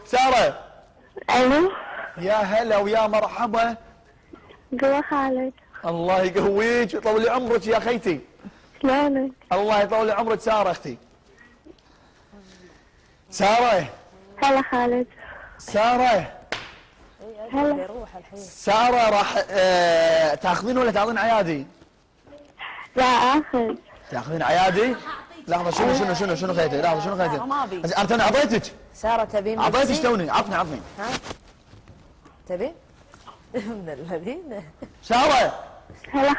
سارة. الو. يا هلا ويا مرحبا. قوة خالد. الله يقويك ويطول عمرك يا خيتي. شلونك؟ الله يطول عمرك سارة اختي. سارة. هلا خالد. سارة. هلا. سارة راح تاخذين ولا تعطين عيادي؟ لا اخذ. تاخذين عيادي؟ لحظة شنو خيتي؟ لحظة شنو خيتي؟ ما ابي. انا اعطيتك. سارة تبين اعطيتك توني، عطني. ها؟ تبي؟ من الذين سارة. هلا